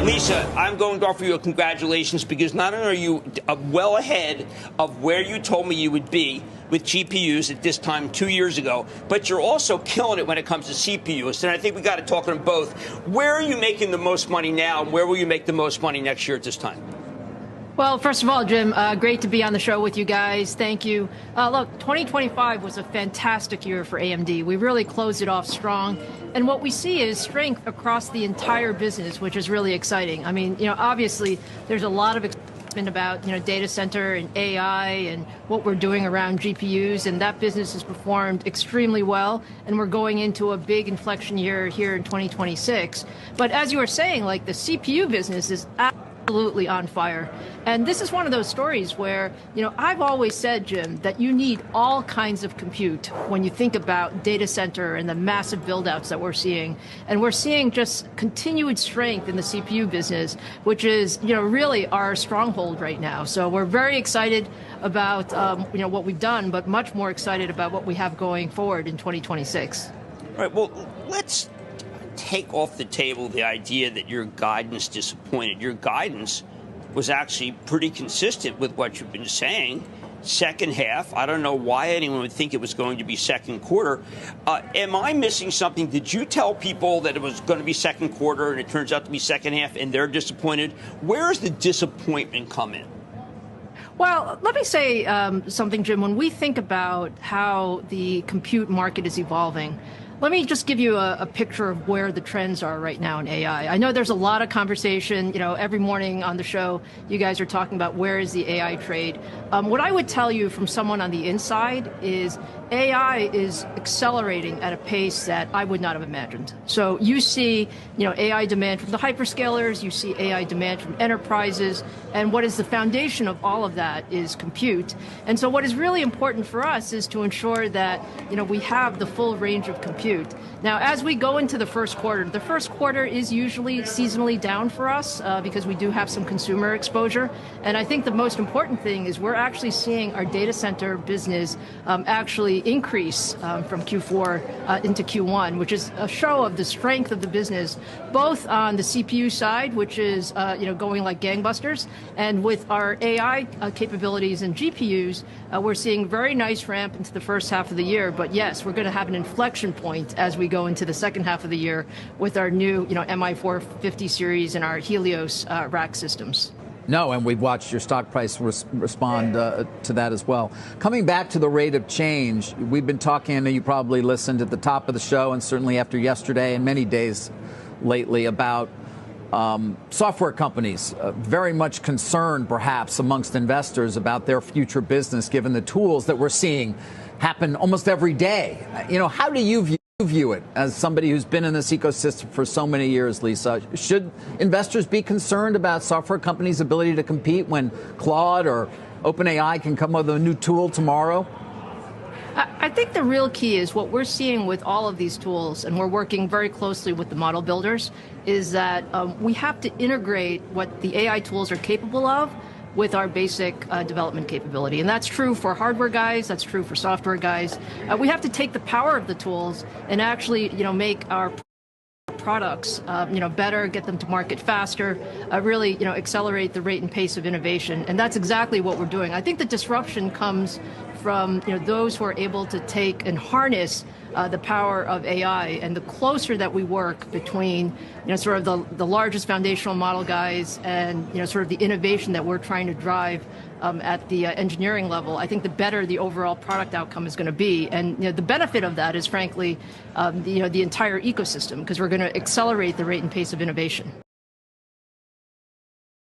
Lisa, I'm going to offer you a congratulations because not only are you well ahead of where you told me you would be with GPUs at this time 2 years ago, but you're also killing it when it comes to CPUs. And I think we got to talk to them both. Where are you making the most money now, and where will you make the most money next year at this time? Well, first of all, Jim, great to be on the show with you guys. Thank you. Look, 2025 was a fantastic year for AMD. We really closed it off strong. And what we see is strength across the entire business, which is really exciting. I mean, obviously, there's a lot of excitement about, data center and AI and what we're doing around GPUs. And that business has performed extremely well. And we're going into a big inflection year here in 2026. But as you were saying, like the CPU business is absolutely on fire. And this is one of those stories where, I've always said, Jim, that you need all kinds of compute when you think about data center and the massive build-outs that we're seeing. And we're seeing just continued strength in the CPU business, which is, really our stronghold right now. So we're very excited about, what we've done, but much more excited about what we have going forward in 2026. All right, well, let's take off the table the idea that your guidance disappointed. Your guidance was actually pretty consistent with what you've been saying. Second half, I don't know why anyone would think it was going to be second quarter. Am I missing something? Did you tell people that it was going to be second quarter and it turns out to be second half and they're disappointed? Where does the disappointment come in? Well, let me say something, Jim. When we think about how the compute market is evolving, let me just give you a picture of where the trends are right now in AI. I know there's a lot of conversation, every morning on the show, you guys are talking about where is the AI trade. What I would tell you from someone on the inside is AI is accelerating at a pace that I would not have imagined. So you see, AI demand from the hyperscalers, you see AI demand from enterprises, and what is the foundation of all of that is compute. And so what is really important for us is to ensure that, we have the full range of compute. Now, as we go into the first quarter is usually seasonally down for us because we do have some consumer exposure. And I think the most important thing is we're actually seeing our data center business actually increase from Q4 into Q1, which is a show of the strength of the business, both on the CPU side, which is going like gangbusters, and with our AI capabilities and GPUs, we're seeing very nice ramp into the first half of the year. But yes, we're going to have an inflection point as we go into the second half of the year with our new MI450 series and our Helios rack systems. No, and we've watched your stock price respond to that as well. Coming back to the rate of change, we've been talking, and you probably listened at the top of the show and certainly after yesterday and many days lately about software companies, very much concerned perhaps amongst investors about their future business given the tools that we're seeing happen almost every day. How do you view it as somebody who's been in this ecosystem for so many years, Lisa? Should investors be concerned about software companies' ability to compete when Claude or OpenAI can come up with a new tool tomorrow? I think the real key is what we're seeing with all of these tools, and we're working very closely with the model builders, is that we have to integrate what the AI tools are capable of with our basic development capability. And that's true for hardware guys, that's true for software guys. We have to take the power of the tools and actually, make our products, better, get them to market faster, really, accelerate the rate and pace of innovation. And that's exactly what we're doing. I think the disruption comes from, those who are able to take and harness the power of AI, and the closer that we work between, sort of the largest foundational model guys and, sort of the innovation that we're trying to drive at the engineering level, I think the better the overall product outcome is going to be. And the benefit of that is, frankly, the entire ecosystem, because we're going to accelerate the rate and pace of innovation.